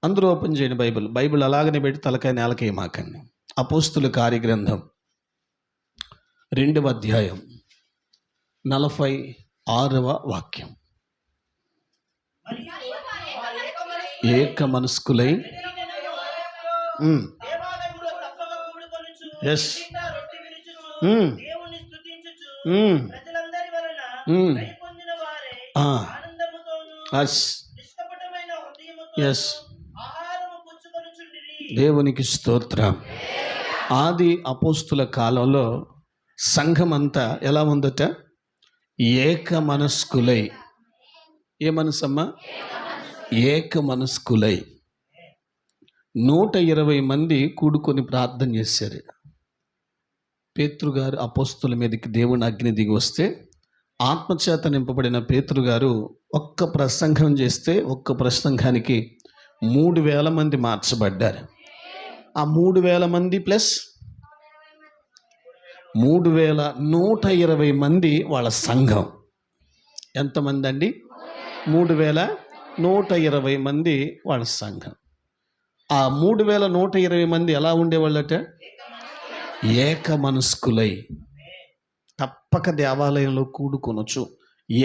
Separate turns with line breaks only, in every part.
అందరూ ఓపెన్ చేయండి. బైబిల్ అలాగనే పెట్టి తలకాయ నేలకేయమాకండి. అపోస్తుల కార్యగ్రంథం 2వ అధ్యాయం 46వ వాక్యం. ఏక మనస్కులై ఎస్ ఎస్ దేవునికి స్తోత్రం. ఆది అపోస్తుల కాలంలో సంఘం అంతా ఎలా ఉందట? ఏక మనస్కులై. ఏ మనసమ్మా? ఏక మనస్కులై 120 మంది కూడుకొని ప్రార్థన చేశారు. పేతురు గారు అపోస్తుల మీదకి దేవుని అగ్ని దిగి వస్తే ఆత్మచేత నింపబడిన పేతురు గారు ఒక్క ప్రసంగం చేస్తే ఒక్క ప్రసంగానికి 3000 మంది మార్చబడ్డారు. ఆ 3000 మంది ప్లస్ 3120 మంది వాళ్ళ సంఘం. ఎంతమంది అండి? 3120 మంది వాళ్ళ సంఘం. ఆ 3120 మంది ఎలా ఉండేవాళ్ళట? ఏక మనస్కులై. తప్పక దేవాలయంలో కూడుకొనొచ్చు,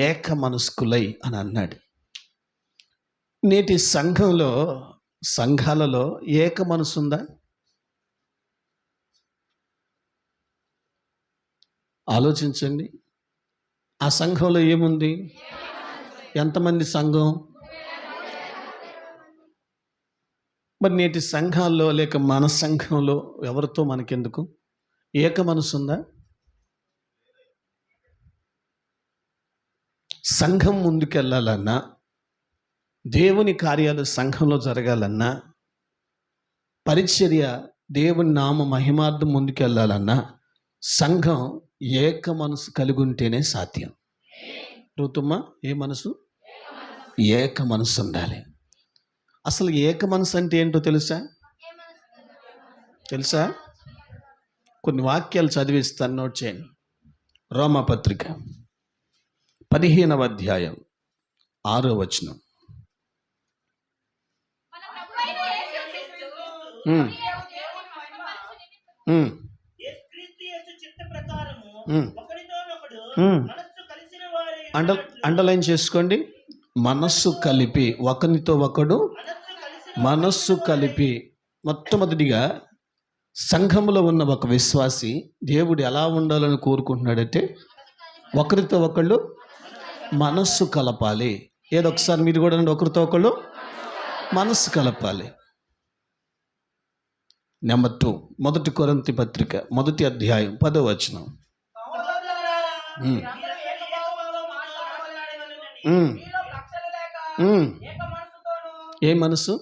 ఏక మనస్కులై అని అన్నాడు. నేటి సంఘాలలో ఏక మనసు ఉందా? ఆలోచించండి. ఆ సంఘంలో ఏముంది? ఎంతమంది సంఘం? మరి నేటి సంఘాల్లో లేక మన సంఘంలో ఎవరితో మనకెందుకు? ఏక మనసు ఉందా? సంఘం ముందుకెళ్ళాలన్నా, దేవుని కార్యాలు సంఘంలో జరగాలన్నా, పరిచర్య దేవుని నామ మహిమార్థం ముందుకెళ్ళాలన్నా సంఘం ఏక మనసు కలిగి ఉంటేనే సాధ్యం. ఋతుమ్మ, ఏ మనసు? ఏక మనసు ఉండాలి. అసలు ఏక మనసు అంటే ఏంటో తెలుసా? కొన్ని వాక్యాలు చదివిస్తాను, నోట్ చేయండి. రోమాపత్రిక 15వ అధ్యాయం 6వ వచనం. అండర్లైన్ చేసుకోండి. మనస్సు కలిపి, ఒకరితో ఒకడు మనస్సు కలిపి. మొట్టమొదటిగా సంఘంలో ఉన్న ఒక విశ్వాసి దేవుడు ఎలా ఉండాలని కోరుకుంటున్నాడంటే ఒకరితో ఒకళ్ళు మనస్సు కలపాలి. ఏదొకసారి మీరు కూడా ఒకరితో ఒకళ్ళు మనస్సు కలపాలి. నెంబర్ 2, 1 కొరింథీ పత్రిక 1వ అధ్యాయం 10వ వచనం. ఏ మనసు?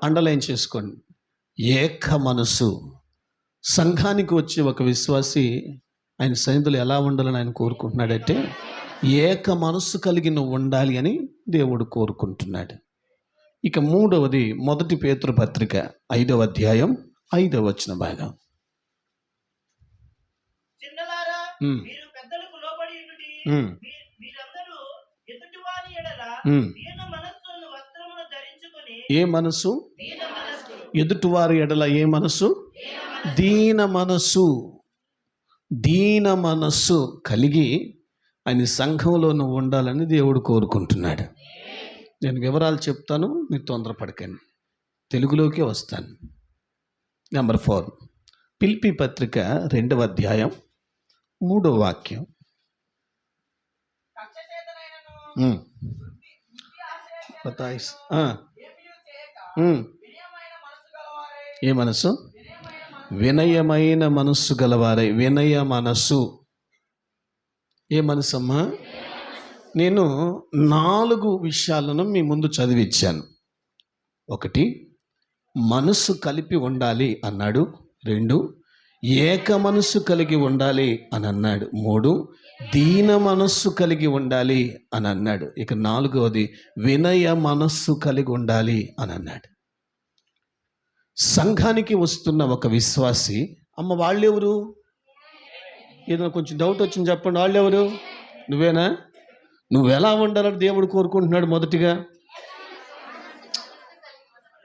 అండర్లైన్ చేసుకోండి. ఏక మనసు. సంఘానికి వచ్చే ఒక విశ్వాసి ఆయన సన్నిధిలో ఎలా ఉండాలని ఆయన కోరుకుంటున్నాడంటే ఏక మనస్సు కలిగి నువ్వు ఉండాలి అని దేవుడు కోరుకుంటున్నాడు. ఇక 3వది 1 పేతురు పత్రిక 5వ అధ్యాయం 5వ వచన భాగం. ఏ మనసు? ఎదుటివారి ఎడల ఏ మనసు? దీన మనసు. దీన మనస్సు కలిగి ఆయన సంఘంలో నువ్వు ఉండాలని దేవుడు కోరుకుంటున్నాడు. నేను వివరాలు చెప్తాను, మీరు తొందరపడకండి. తెలుగులోకి వస్తాను. నెంబర్ 4, ఫిలిప్పీ పత్రిక 2వ అధ్యాయం 3వ వాక్యం. ఏ మనసు? వినయమైన మనస్సు గలవారై. వినయ మనస్సు. ఏ మనసు అమ్మా? నేను 4 విషయాలను మీ ముందు చదివిచ్చాను. 1, మనస్సు కలిపి ఉండాలి అన్నాడు. 2, ఏక మనస్సు కలిగి ఉండాలి అని అన్నాడు. 3, దీన మనస్సు కలిగి ఉండాలి అని అన్నాడు. ఇక 4వది వినయ మనస్సు కలిగి ఉండాలి అని అన్నాడు. సంఘానికి వస్తున్న ఒక విశ్వాసి, అమ్మ వాళ్ళెవరు? ఏదో కొంచెం డౌట్ వచ్చింది, చెప్పండి. వాళ్ళెవరు? నువ్వేనా? నువ్వు ఎలా ఉండాలని దేవుడు కోరుకుంటున్నాడు? మొదటిగా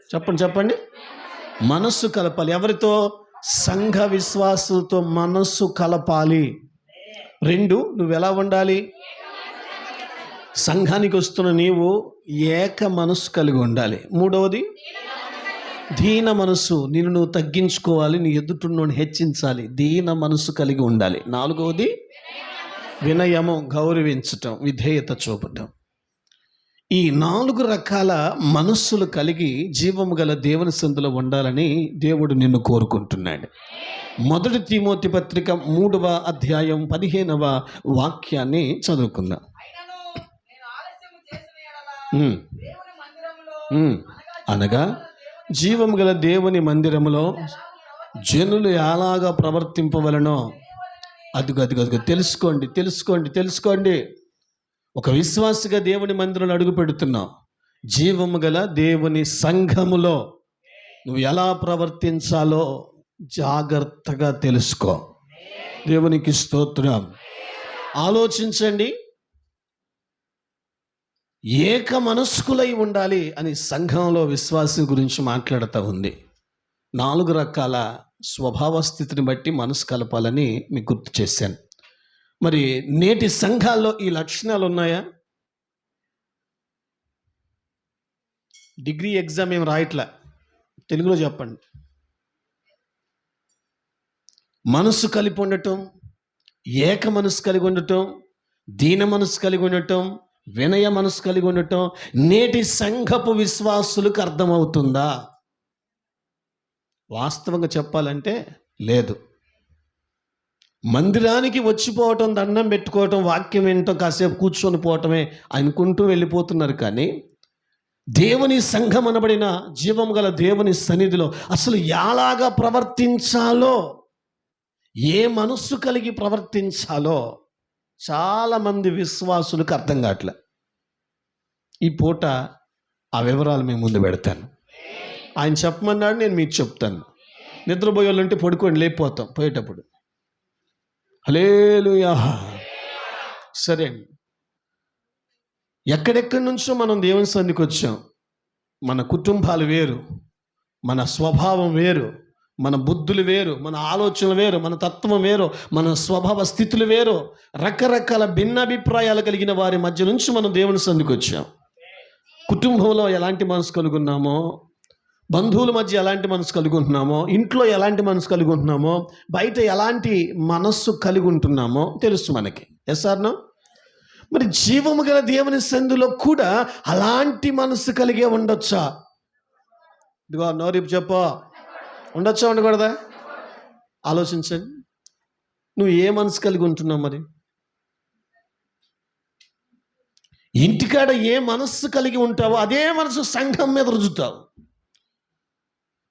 చెప్పండి చెప్పండి. మనస్సు కలపాలి. ఎవరితో? సంఘ విశ్వాసులతో మనస్సు కలపాలి. 2, నువ్వు ఎలా ఉండాలి? సంఘానికి వస్తున్న నీవు ఏక మనస్సు కలిగి ఉండాలి. 3వది దీన మనస్సు. నిన్ను నువ్వు తగ్గించుకోవాలి, నీ ఎదుటిని హెచ్చించాలి, దీన మనస్సు కలిగి ఉండాలి. 4వది వినయము, గౌరవించటం, విధేయత చూపటం. ఈ 4 రకాల మనస్సులు కలిగి జీవము గల దేవుని సందులో ఉండాలని దేవుడు నిన్ను కోరుకుంటున్నాడు. 1 తిమోతి పత్రిక 3వ అధ్యాయం 15వ వాక్యాన్ని చదువుకుందాం. అనగా జీవము గల దేవుని మందిరములో జనులు ఎలాగా ప్రవర్తింపవలనో అదిగో తెలుసుకోండి. ఒక విశ్వాసిగా దేవుని మందిరంలో అడుగు పెడుతున్నావు. జీవము గల దేవుని సంఘములో నువ్వు ఎలా ప్రవర్తించాలో జాగ్రత్తగా తెలుసుకో. దేవునికి స్తోత్రం. ఆలోచించండి. ఏక మనస్కులై ఉండాలి అని సంఘంలో విశ్వాసం గురించి మాట్లాడుతూ ఉంది. 4 రకాల స్వభావ స్థితిని బట్టి మనసు కలపాలని మీకు గుర్తు చేశాను. మరి నేటి సంఘాల్లో ఈ లక్షణాలు ఉన్నాయా? డిగ్రీ ఎగ్జామ్ ఏం రాయట్లా, తెలుగులో చెప్పండి. మనసు కలిపి ఉండటం, ఏక మనసు కలిగి ఉండటం, దీన మనసు కలిగి ఉండటం, వినయ మనసు కలిగి ఉండటం నేటి సంఘపు విశ్వాసులకు అర్థమవుతుందా? వాస్తవంగా చెప్పాలంటే లేదు. మందిరానికి వచ్చిపోవటం, దండం పెట్టుకోవటం, వాక్యం వినటం, కాసేపు కూర్చొని పోవటమే అనుకుంటూ వెళ్ళిపోతున్నారు. కానీ దేవుని సంఘం అనబడిన జీవం గల దేవుని సన్నిధిలో అసలు ఎలాగా ప్రవర్తించాలో, ఏ మనస్సు కలిగి ప్రవర్తించాలో చాలామంది విశ్వాసులకు అర్థం కావట్లే. ఈ పూట ఆ వివరాలు మేము ముందు పెడతాను. ఆయన చెప్పమన్నాడు, నేను మీకు చెప్తాను. నిద్రపోయేవాళ్ళంటే పడుకోండి, లేకపోతాం పోయేటప్పుడు. హల్లెలూయా. సరే అండి, ఎక్కడెక్కడి నుంచో మనం దేవుని సన్నిధికి వచ్చాం. మన కుటుంబాలు వేరు, మన స్వభావం వేరు, మన బుద్ధులు వేరు, మన ఆలోచనలు వేరు, మన తత్వం వేరు, మన స్వభావ స్థితులు వేరు. రకరకాల భిన్నాభిప్రాయాలు కలిగిన వారి మధ్య నుంచి మనం దేవుని సన్నిధికి వచ్చాం. కుటుంబంలో ఎలాంటి మనసు కలిగి ఉన్నామో, బంధువుల మధ్య ఎలాంటి మనసు కలిగి ఉంటున్నామో, ఇంట్లో ఎలాంటి మనసు కలిగి ఉంటున్నామో, బయట ఎలాంటి మనస్సు కలిగి ఉంటున్నామో తెలుసు మనకి. Yes or no? మరి జీవము గల దేవుని సందులో కూడా అలాంటి మనసు కలిగే ఉండొచ్చా? ఇదిగో నోరిపు చెప్పు, ఉండొచ్చా ఉండకూడదా? ఆలోచించండి. నువ్వు ఏ మనసు కలిగి ఉంటున్నావు? మరి ఇంటికాడ ఏ మనస్సు కలిగి ఉంటావో అదే మనసు సంఘం మీద రుజుతావు.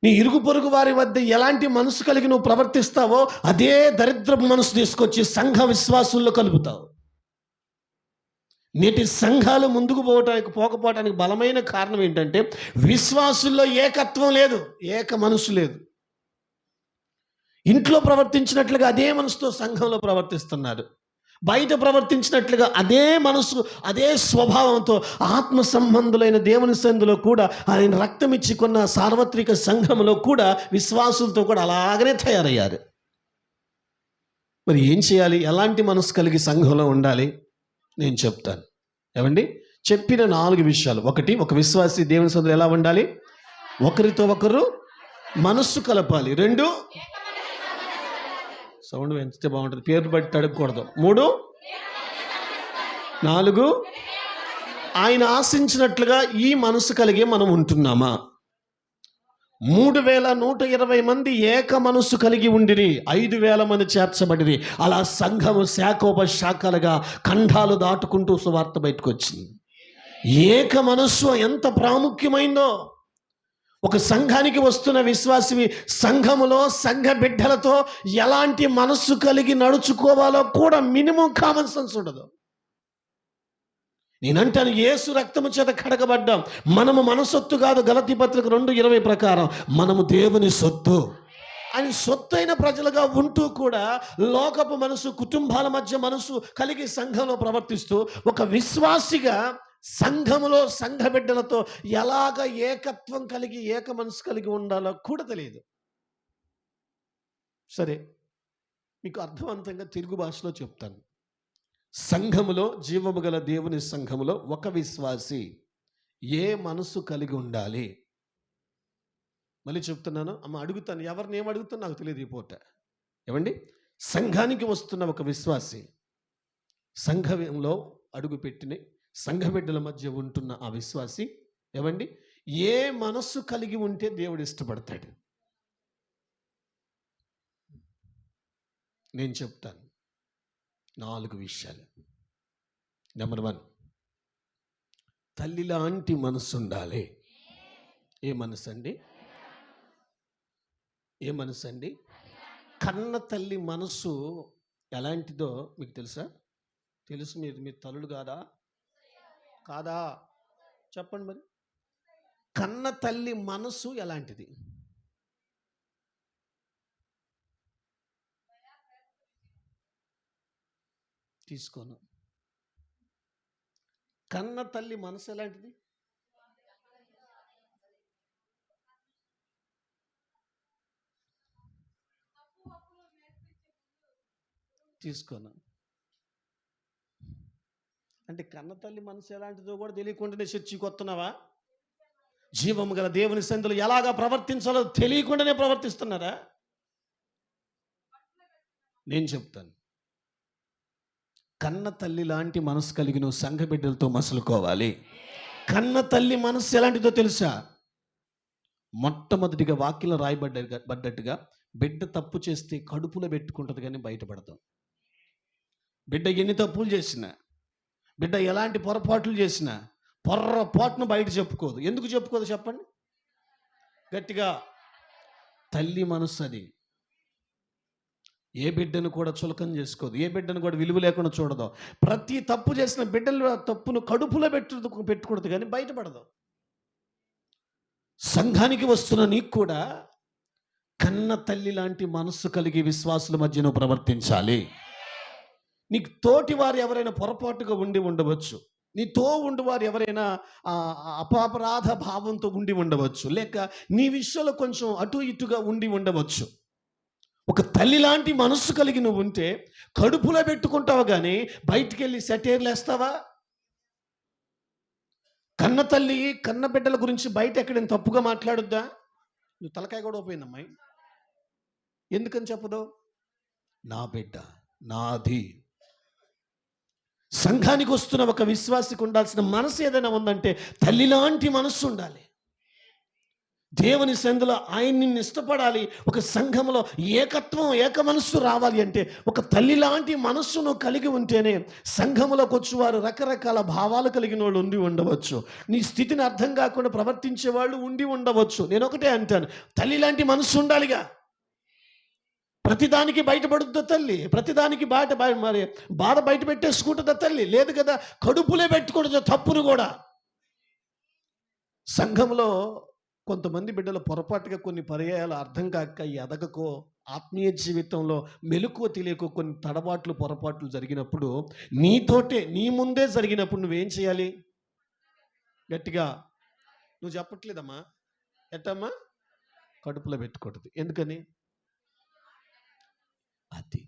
నీ ఇరుగు పొరుగు వారి వద్ద ఎలాంటి మనసు కలిగి నువ్వు ప్రవర్తిస్తావో అదే దరిద్రపు మనసు తీసుకొచ్చి సంఘ విశ్వాసుల్లో కలుపుతావు. నేటి సంఘాలు ముందుకు పోకపోవటానికి బలమైన కారణం ఏంటంటే విశ్వాసుల్లో ఏకత్వం లేదు, ఏక మనసు లేదు. ఇంట్లో ప్రవర్తించినట్లుగా అదే మనసుతో సంఘంలో ప్రవర్తిస్తున్నారు. బయట ప్రవర్తించినట్లుగా అదే మనసు, అదే స్వభావంతో ఆత్మ సంబంధులైన దేవుని సందులో కూడా, ఆయన రక్తం ఇచ్చి కొన్న సార్వత్రిక సంఘంలో కూడా విశ్వాసులతో కూడా అలాగనే తయారయ్యారు. మరి ఏం చేయాలి? ఎలాంటి మనసు కలిగి సంఘంలో ఉండాలి? నేను చెప్తాను. ఏమండి, చెప్పిన 4 విషయాలు. 1, ఒక విశ్వాసి దేవుని సందులో ఎలా ఉండాలి? ఒకరితో ఒకరు మనస్సు కలపాలి. 2, సౌండ్ పెంచితే బాగుంటుంది, పేరు బట్టి అడగకూడదు. 3, 4 ఆయన ఆశించినట్లుగా ఈ మనసు కలిగే మనం ఉంటున్నామా? 3120 మంది ఏక మనస్సు కలిగి ఉండిరి, 5000 మంది చేర్చబడిరి. అలా సంఘము శాఖోపశాఖలుగా ఖండాలు దాటుకుంటూ సువార్త బయటకు వచ్చింది. ఏక మనస్సు ఎంత ప్రాముఖ్యమైందో. ఒక సంఘానికి వస్తున్న విశ్వాసి సంఘములో సంఘ బిడ్డలతో ఎలాంటి మనస్సు కలిగి నడుచుకోవాలో కూడా మినిమం కామన్ సెన్స్ ఉండదు. నేనంటాను, యేసు రక్తము చేత కడగబడ్డాం. మనము మన సొత్తు కాదు. గలతీ పత్రిక 2:20 ప్రకారం మనము దేవుని సొత్తు. అని సొత్తైన ప్రజలుగా ఉంటూ కూడా లోకపు మనసు, కుటుంబాల మధ్య మనసు కలిగి సంఘంలో ప్రవర్తిస్తూ ఒక విశ్వాసిగా సంఘములో సంఘ బిడ్డలతో ఎలాగ ఏకత్వం కలిగి ఏక మనసు కలిగి ఉండాలో కూడా తెలియదు. సరే, మీకు అర్థవంతంగా తెలుగు భాషలో చెప్తాను. సంఘములో, జీవము గల దేవుని సంఘములో ఒక విశ్వాసి ఏ మనసు కలిగి ఉండాలి? మళ్ళీ చెప్తున్నాను అమ్మ, అడుగుతాను. ఎవరిని ఏం అడుగుతాను నాకు తెలియదు ఈ పూట. ఏమండి, సంఘానికి వస్తున్న ఒక విశ్వాసి, సంఘంలో అడుగుపెట్టిన సంఘ బిడ్డల మధ్య ఉంటున్న ఆ విశ్వాసి ఏమండి ఏ మనస్సు కలిగి ఉంటే దేవుడు ఇష్టపడతాడు? నేను చెప్తాను 4 విషయాలు. నెంబర్ 1, తల్లి లాంటి మనసు ఉండాలి. ఏ మనసు అండి? ఏ మనసు అండి? కన్న తల్లి మనసు ఎలాంటిదో మీకు తెలుసా? తెలుసు. మీరు తల్లులు కాదా చెప్పండి మరి. కన్న తల్లి మనసు ఎలాంటిది? తీసుకోను. కన్న తల్లి మనసు ఎలాంటిది? తీసుకోను. అంటే కన్న తల్లి మనసు ఎలాంటిదో కూడా తెలియకుండానే చర్చికి వస్తున్నావా? జీవము గల దేవుని సందులో ఎలాగా ప్రవర్తించాలో తెలియకుండానే ప్రవర్తిస్తున్నారా? నేను చెప్తాను. కన్న తల్లి లాంటి మనసు కలిగి నువ్వు సంఘ బిడ్డలతో మసులుకోవాలి. కన్న తల్లి మనసు ఎలాంటిదో తెలుసా? మొట్టమొదటిగా వాక్యంలో రాయబడ్డట్టుగా బిడ్డ తప్పు చేస్తే కడుపులో పెట్టుకుంటుంది కానీ బయటపడతాం. బిడ్డ ఎన్ని తప్పులు చేసినా, బిడ్డ ఎలాంటి పొరపాట్లు చేసినా పొర్రపాటును బయట చెప్పుకోదు. ఎందుకు చెప్పుకోదు చెప్పండి గట్టిగా? తల్లి మనసు అది. ఏ బిడ్డను కూడా చులకం చేసుకోదు, ఏ బిడ్డను కూడా విలువ లేకుండా చూడదు. ప్రతి తప్పు చేసిన బిడ్డల తప్పును కడుపులో పెట్టుకూడదు కానీ బయటపడదు. సంఘానికి వస్తున్న నీకు కూడా కన్న తల్లి లాంటి మనస్సు కలిగి విశ్వాసుల మధ్య నువ్వు ప్రవర్తించాలి. నీకు తోటి వారు ఎవరైనా పొరపాటుగా ఉండి ఉండవచ్చు, నీతో ఉండివారు ఎవరైనా అపాపరాధ భావంతో ఉండి ఉండవచ్చు, లేక నీ విషయంలో కొంచెం అటు ఇటుగా ఉండి ఉండవచ్చు. ఒక తల్లి లాంటి మనస్సు కలిగి నువ్వు ఉంటే కడుపులో పెట్టుకుంటావు కానీ బయటికి వెళ్ళి సెటైర్లు వేస్తావా? కన్న తల్లి కన్న బిడ్డల గురించి బయట ఎక్కడైనా తప్పుగా మాట్లాడుద్దా? నువ్వు తలకాయ కూడా పోయిందమ్మాయి. ఎందుకని చెప్పదు? నా బిడ్డ నాది. సంఘానికి వస్తున్న ఒక విశ్వాసికి ఉండాల్సిన మనసు ఏదైనా ఉందంటే తల్లి లాంటి మనస్సు ఉండాలి. దేవుని సందులో ఆయన్ని ఇష్టపడాలి. ఒక సంఘంలో ఏకత్వం, ఏక మనస్సు రావాలి అంటే ఒక తల్లి లాంటి మనస్సును కలిగి ఉంటేనే సంఘంలోకి వచ్చేవారు రకరకాల భావాలు కలిగిన వాళ్ళు ఉండి ఉండవచ్చు. నీ స్థితిని అర్థం కాకుండా ప్రవర్తించే వాళ్ళు ఉండి ఉండవచ్చు. నేను ఒకటే అంటాను, తల్లి లాంటి మనస్సు ఉండాలిగా. ప్రతిదానికి బయటపడుద్దా తల్లి? ప్రతిదానికి మరి బాధ బయట పెట్టేసుకుంటుందా తల్లి? లేదు కదా. కడుపులే పెట్టుకూడదు తప్పును కూడా. సంఘంలో కొంతమంది బిడ్డలు పొరపాటుగా కొన్ని పర్యాయాలు అర్థం కాక ఎదగకో, ఆత్మీయ జీవితంలో మెలకువ తెలియకో కొన్ని తడబాట్లు పొరపాట్లు జరిగినప్పుడు, నీతోటే నీ ముందే జరిగినప్పుడు నువ్వేం చేయాలి? గట్టిగా నువ్వు చెప్పట్లేదమ్మా. ఎట్టమ్మా? కడుపులో పెట్టుకూడదు. ఎందుకని? అది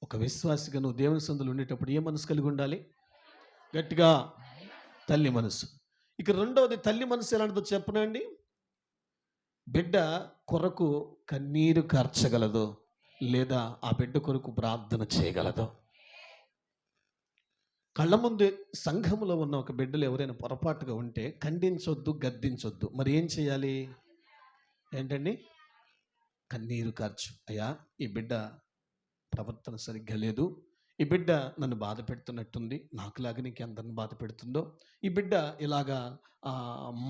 ఒక విశ్వాసిగా నువ్వు దేవుని సందులో ఉండేటప్పుడు ఏ మనసు కలిగి ఉండాలి? గట్టిగా తల్లి మనసు. ఇక రెండవది, తల్లి మనసు ఎలాంటిదో చెప్పనండి. బిడ్డ కొరకు కన్నీరు కార్చగలదు, లేదా ఆ బిడ్డ కొరకు ప్రార్థన చేయగలదు. కళ్ళ ముందు సంఘములో ఉన్న ఒక బిడ్డలు ఎవరైనా పొరపాటుగా ఉంటే ఖండించొద్దు, గద్దించొద్దు. మరి ఏం చేయాలి? ఏంటండి? కన్నీరు కార్చు. అయ్యా, ఈ బిడ్డ ప్రవర్తన సరిగ్గా లేదు, ఈ బిడ్డ నన్ను బాధ పెడుతున్నట్టుంది, నాకులాగా నీకు ఎంతని బాధ పెడుతుందో, ఈ బిడ్డ ఇలాగా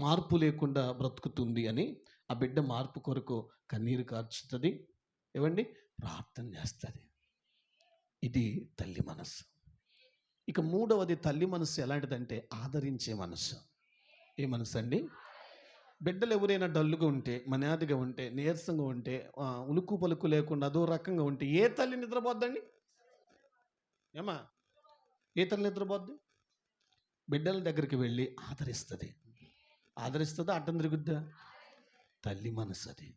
మార్పు లేకుండా బ్రతుకుతుంది అని ఆ బిడ్డ మార్పు కొరకు కన్నీరు కార్చుతుంది. ఏమండి? ప్రార్థన చేస్తుంది. ఇది తల్లి మనసు. ఇక మూడవది, తల్లి మనసు ఎలాంటిదంటే ఆదరించే మనసు. ఏ మనసు అండి? బిడ్డలు ఎవరైనా డల్లుగా ఉంటే, మనాదిగా ఉంటే, నీరసంగా ఉంటే, ఉలుకు పలుకు లేకుండా అదో రకంగా ఉంటే ఏ తల్లి నిద్రపోద్దండి? ఏమా? ఏ తల్లి నిద్రపోద్ది? బిడ్డల దగ్గరికి వెళ్ళి ఆదరిస్తుంది. ఆదరిస్తుందా అడ్డం తిరుగుద్దా? తల్లి మనసు అది.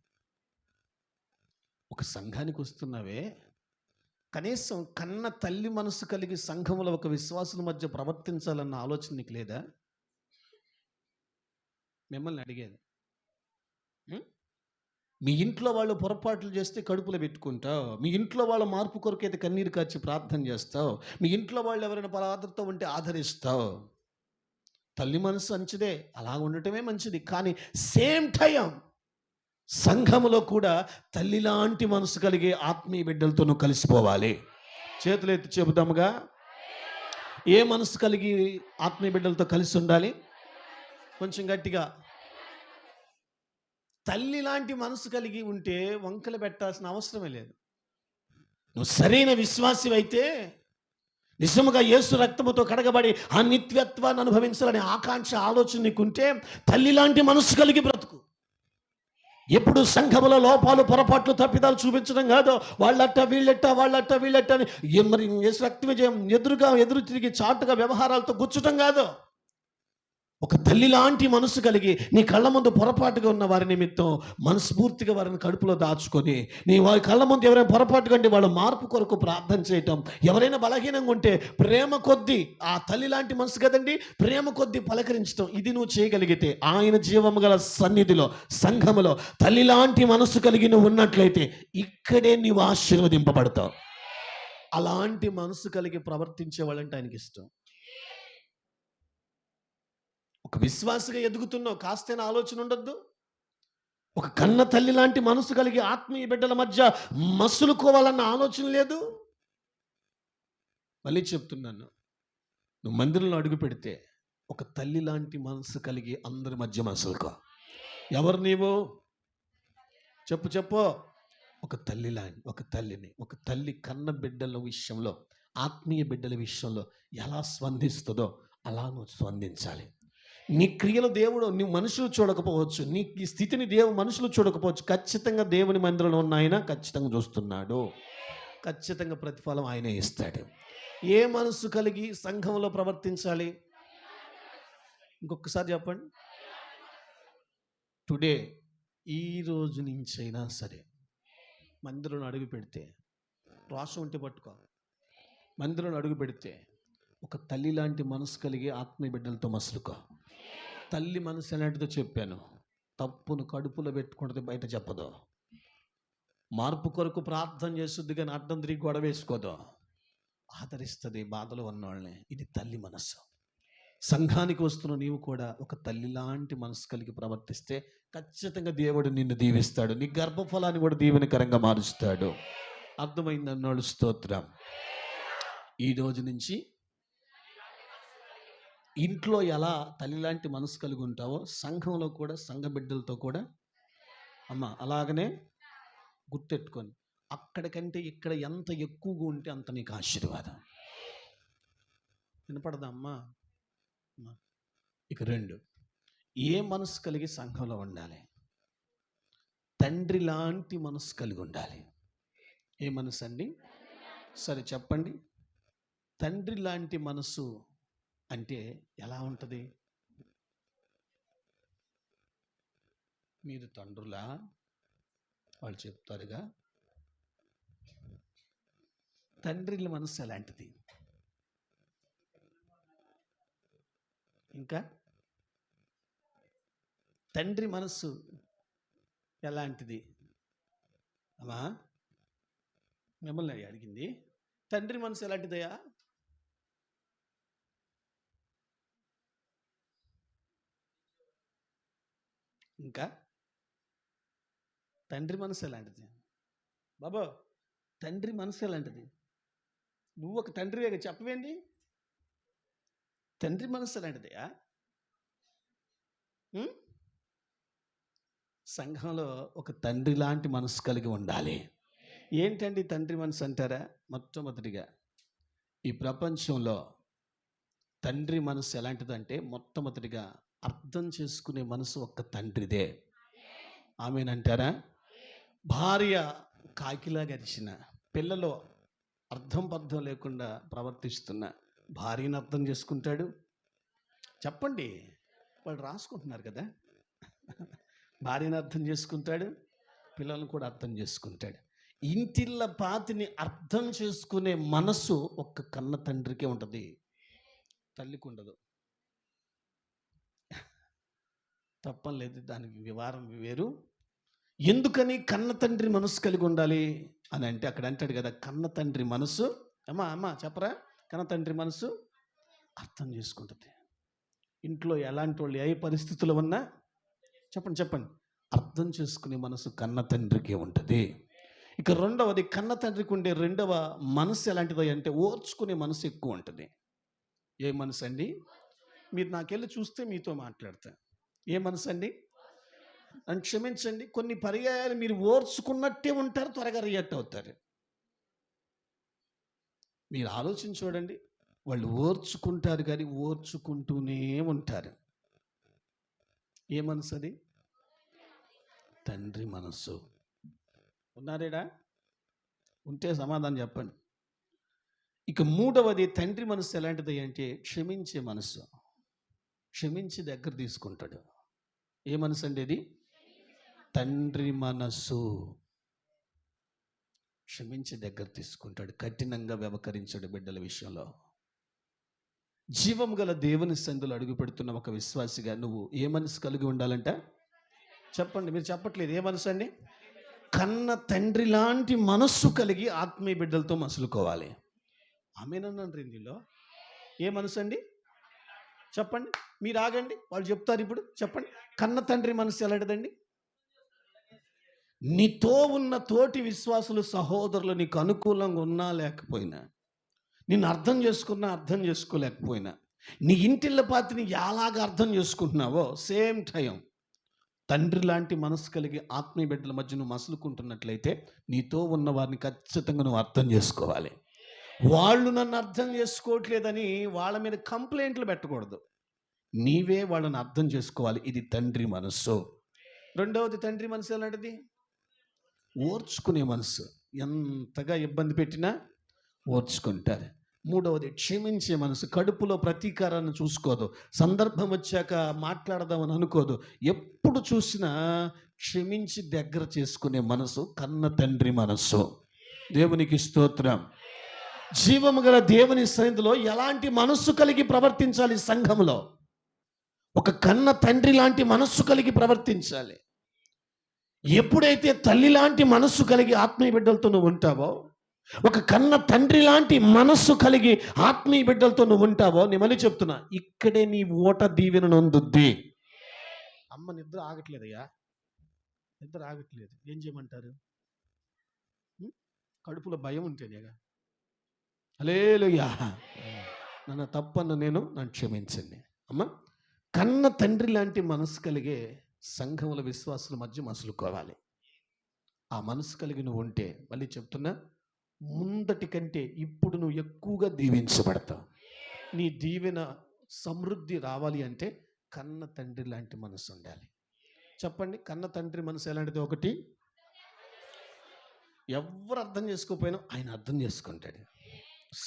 ఒక సంఘానికి వస్తున్నావే, కనీసం కన్న తల్లి మనసు కలిగి సంఘంలో ఒక విశ్వాసుల మధ్య ప్రవర్తించాలన్న ఆలోచన నీకు లేదా? మిమ్మల్ని అడిగేది. మీ ఇంట్లో వాళ్ళు పొరపాట్లు చేస్తే కడుపులో పెట్టుకుంటావు. మీ ఇంట్లో వాళ్ళ మార్పు కొరకైతే కన్నీరు కార్చి ప్రార్థన చేస్తావు. మీ ఇంట్లో వాళ్ళు ఎవరైనా పరాధతో ఉంటే ఆదరిస్తావు. తల్లి మనసు మంచిదే, అలా ఉండటమే మంచిది. కానీ సేమ్ టైం సంఘములో కూడా తల్లి లాంటి మనసు కలిగే ఆత్మీయ బిడ్డలతో నువ్వు కలిసిపోవాలి. చేతులు ఎత్తి చెబుదాముగా, ఏ మనసు కలిగి ఆత్మీయ బిడ్డలతో కలిసి ఉండాలి? కొంచెం గట్టిగా. తల్లి లాంటి మనసు కలిగి ఉంటే వంకలు పెట్టాల్సిన అవసరమే లేదు. నువ్వు సరైన విశ్వాసివైతే, నిజముగా యేసు రక్తముతో కడగబడి ఆ నిత్యత్వాన్ని అనుభవించాలనే ఆకాంక్ష, ఆలోచన నీకుంటే తల్లి లాంటి మనసు కలిగి బ్రతుకు. ఎప్పుడు సంఘములో లోపాలు, పొరపాట్లు, తప్పిదాలు చూపించడం కాదు. వాళ్ళట్ట వీళ్ళట్ట అని మరి యేసు రక్త విజయం ఎదురు తిరిగి చాటుగా వ్యవహారాలతో గుచ్చటం కాదు. ఒక తల్లి లాంటి మనసు కలిగి నీ కళ్ళ ముందు పొరపాటుగా ఉన్న వారి నిమిత్తం మనస్ఫూర్తిగా వారిని కడుపులో దాచుకొని, నీ వారి కళ్ళ ముందు ఎవరైనా పొరపాటుగా ఉంటే వాళ్ళ మార్పు కొరకు ప్రార్థన చేయటం, ఎవరైనా బలహీనంగా ఉంటే ప్రేమ కొద్దీ, ఆ తల్లి లాంటి మనసు కదండి, ప్రేమ కొద్దీ పలకరించడం, ఇది నువ్వు చేయగలిగితే ఆయన జీవము గల సన్నిధిలో, సంఘములో తల్లి లాంటి మనసు కలిగి నువ్వు ఉన్నట్లయితే ఇక్కడే నీవు ఆశీర్వదింపబడతావు. అలాంటి మనసు కలిగి ప్రవర్తించే వాళ్ళంటే ఆయనకి ఇష్టం. ఒక విశ్వాసగా ఎదుగుతున్నావు, కాస్తైనా ఆలోచన ఉండొద్దు? ఒక కన్న తల్లి లాంటి మనసు కలిగి ఆత్మీయ బిడ్డల మధ్య మసులుకోవాలన్న ఆలోచన లేదు? మళ్ళీ చెప్తున్నాను, నువ్వు మందిరంలో అడుగు పెడితే ఒక తల్లి లాంటి మనసు కలిగి అందరి మధ్య మసులుకో. ఎవరు నీవు? చెప్పు. ఒక తల్లి కన్న బిడ్డల విషయంలో, ఆత్మీయ బిడ్డల విషయంలో ఎలా స్పందిస్తుందో అలా నువ్వు స్పందించాలి. నీ క్రియలు దేవుడు, నువ్వు మనుషులు చూడకపోవచ్చు, నీ స్థితిని మనుషులు చూడకపోవచ్చు, ఖచ్చితంగా దేవుని మందిరంలో ఉన్న ఆయన ఖచ్చితంగా చూస్తున్నాడు. ఖచ్చితంగా ప్రతిఫలం ఆయనే ఇస్తాడు. ఏ మనసు కలిగి సంఘంలో ప్రవర్తించాలి? ఇంకొకసారి చెప్పండి. టుడే, ఈ రోజు నుంచైనా సరే మందిరంలో అడుగు పెడితే, రోషం ఉంటే పట్టుకో, మందిరంలో అడుగు పెడితే ఒక తల్లి లాంటి మనసు కలిగి ఆత్మీయ బిడ్డలతో మసులుకో. తల్లి మనసు ఎలాంటిదో చెప్పాను. తప్పును కడుపులో పెట్టుకుంటుంది, బయట చెప్పదు. మార్పు కొరకు ప్రార్థన చేస్తుంది, కానీ అడ్డం తిరిగి గొడవ వేసుకోదు. ఆదరిస్తుంది బాధలో ఉన్నవాళ్ళని. ఇది తల్లి మనసు. సంఘానికి వస్తున్న నీవు కూడా ఒక తల్లి లాంటి మనసు కలిగి ప్రవర్తిస్తే ఖచ్చితంగా దేవుడు నిన్ను దీవిస్తాడు. నీ గర్భఫలాన్ని కూడా దీవెనకరంగా మారుస్తాడు. అర్థమైందన్నాడు. స్తోత్రం. ఈ రోజు నుంచి ఇంట్లో ఎలా తల్లి లాంటి మనసు కలిగి ఉంటావో, సంఘంలో కూడా, సంఘ బిడ్డలతో కూడా అమ్మ అలాగనే గుర్తెట్టుకొని, అక్కడికంటే ఇక్కడ ఎంత ఎక్కువగా ఉంటే అంత నీకు ఆశీర్వాదం. వినపడదా అమ్మా? ఇక 2, ఏ మనసు కలిగి సంఘంలో ఉండాలి? తండ్రి లాంటి మనసు కలిగి ఉండాలి. ఏ మనసు అండి? సరే చెప్పండి. తండ్రి లాంటి మనసు అంటే ఎలా ఉంటుంది? మీరు తండ్రులా? వాళ్ళు చెప్తారుగా. తండ్రి మనసు ఎలాంటిది? ఇంకా తండ్రి మనసు ఎలాంటిది? అమ్మా, మిమ్మల్ని అడిగింది. తండ్రి మనసు ఎలాంటిదయ్యా? ఇంకా తండ్రి మనసు ఎలాంటిది? బాబా, తండ్రి మనసు ఎలాంటిది? నువ్వు ఒక తండ్రివేగా, చెప్పవేంటి? తండ్రి మనసు ఎలాంటిదయా? సంఘంలో ఒక తండ్రి లాంటి మనసు కలిగి ఉండాలి. ఏంటండి తండ్రి మనసు అంటారా? మొట్టమొదటిగా ఈ ప్రపంచంలో తండ్రి మనసు ఎలాంటిదంటే, మొట్టమొదటిగా అర్థం చేసుకునే మనసు ఒక్క తండ్రిదే. ఆమెనంటారా? భార్య కాకిలా గరిచిన, పిల్లలు అర్థం పర్థం లేకుండా ప్రవర్తిస్తున్న భార్యను అర్థం చేసుకుంటాడు, చెప్పండి. వాళ్ళు రాసుకుంటున్నారు కదా. భార్యను అర్థం చేసుకుంటాడు, పిల్లలను కూడా అర్థం చేసుకుంటాడు. ఇంటిళ్ళ పాతిని అర్థం చేసుకునే మనసు ఒక్క కన్న తండ్రికే ఉంటుంది, తల్లికి ఉండదు. తప్పం లేదు, దానికి వివరం వేరు. ఎందుకని కన్న తండ్రి మనసు కలిగి ఉండాలి అని అంటే అక్కడ అంటాడు కదా, కన్న తండ్రి మనసు, అమ్మా చెప్పరా, కన్న తండ్రి మనసు అర్థం చేసుకుంటుంది. ఇంట్లో ఎలాంటి వాళ్ళు ఏ పరిస్థితులు ఉన్నా చెప్పండి, అర్థం చేసుకునే మనసు కన్న తండ్రికి ఉంటుంది. ఇక రెండవది, కన్న తండ్రికి ఉండే రెండవ మనసు ఎలాంటిది అంటే ఓర్చుకునే మనసు ఎక్కువ ఉంటుంది. ఏ మనసు అండి? మీరు నాకెళ్ళి చూస్తే మీతో మాట్లాడతా. ఏ మనసు అండి? నన్ను క్షమించండి, కొన్ని పర్యాయాలు మీరు ఓర్చుకున్నట్టే ఉంటారు, త్వరగా రియాక్ట్ అవుతారు. మీరు ఆలోచించి చూడండి, వాళ్ళు ఓర్చుకుంటారు కానీ ఓర్చుకుంటూనే ఉంటారు. ఏ మనసు అది? తండ్రి మనస్సు. ఉన్నారేడా? ఉంటే సమాధానం చెప్పండి. ఇక మూడవది, తండ్రి మనస్సు ఎలాంటిది అంటే క్షమించే మనస్సు. క్షమించి దగ్గర తీసుకుంటాడు. ఏ మనసు అండి అది? తండ్రి మనస్సు. క్షమించి దగ్గర తీసుకుంటాడు, కఠినంగా వ్యవహరించాడు బిడ్డల విషయంలో. జీవం గల దేవుని సందులో అడుగు పెడుతున్న ఒక విశ్వాసిగా నువ్వు ఏ మనసు కలిగి ఉండాలంట? చెప్పండి, మీరు చెప్పట్లేదు. ఏ మనసు అండి? కన్న తండ్రి లాంటి మనస్సు కలిగి ఆత్మీయ బిడ్డలతో మసులుకోవాలి. ఆమేనన్నాను ఇందులో. ఏ మనసు అండి? చెప్పండి, మీరు ఆగండి, వాళ్ళు చెప్తారు ఇప్పుడు. చెప్పండి, కన్న తండ్రి మనసు ఎలాంటిదండి? నీతో ఉన్న తోటి విశ్వాసులు, సహోదరులు నీకు అనుకూలంగా ఉన్నా లేకపోయినా, నిన్ను అర్థం చేసుకున్నా అర్థం చేసుకోలేకపోయినా, నీ ఇంటిళ్ళ పాతిని ఎలాగ అర్థం చేసుకుంటున్నావో సేమ్ టైం తండ్రి లాంటి మనసు కలిగి ఆత్మీయ బిడ్డల మధ్య నువ్వు మసులుకుంటున్నట్లయితే నీతో ఉన్న వారిని ఖచ్చితంగా నువ్వు అర్థం చేసుకోవాలి. వాళ్ళు నన్ను అర్థం చేసుకోవట్లేదని వాళ్ళ మీద కంప్లైంట్లు పెట్టకూడదు, నీవే వాళ్ళని అర్థం చేసుకోవాలి. ఇది తండ్రి మనస్సు. రెండవది, తండ్రి మనసు ఎలాంటిది? ఓర్చుకునే మనసు. ఎంతగా ఇబ్బంది పెట్టినా ఓర్చుకుంటారు. మూడవది, క్షమించే మనసు. కడుపులో ప్రతీకారాన్ని చూసుకోదు, సందర్భం వచ్చాక మాట్లాడదామని అనుకోదు. ఎప్పుడు చూసినా క్షమించి దగ్గర చేసుకునే మనసు కన్న తండ్రి మనస్సు. దేవునికి స్తోత్రం. జీవము గల దేవుని సన్నిధిలో ఎలాంటి మనస్సు కలిగి ప్రవర్తించాలి? సంఘంలో ఒక కన్న తండ్రి లాంటి మనస్సు కలిగి ప్రవర్తించాలి. ఎప్పుడైతే తల్లి లాంటి మనస్సు కలిగి ఆత్మీయ బిడ్డలతో నువ్వు ఉంటావో, ఒక కన్న తండ్రి లాంటి మనస్సు కలిగి ఆత్మీయ బిడ్డలతో నువ్వు ఉంటావో, నేను మళ్ళీ చెప్తున్నా, ఇక్కడే నీ ఓట దీవెన నొందుద్ది. అమ్మ నిద్ర ఆగట్లేదయ్యా, నిద్ర ఆగట్లేదు, ఏం చేయమంటారు? కడుపులో భయం ఉంటేనేగా. హల్లెలూయా. నన్ను తప్పన్న నన్ను క్షమించండి అమ్మ. కన్న తండ్రి లాంటి మనసు కలిగే సంఘముల విశ్వాసుల మధ్య మసులుకోవాలి. ఆ మనసు కలిగి నువ్వు ఉంటే, మళ్ళీ చెప్తున్నా, ముందటి కంటే ఇప్పుడు నువ్వు ఎక్కువగా దీవించబడతావు. నీ దీవెన సమృద్ధి రావాలి అంటే కన్న తండ్రి లాంటి మనసు ఉండాలి. చెప్పండి, కన్న తండ్రి మనసు ఎలాంటిది? ఒకటి, ఎవరు అర్థం చేసుకోకపోయినా ఆయన అర్థం చేసుకుంటాడు.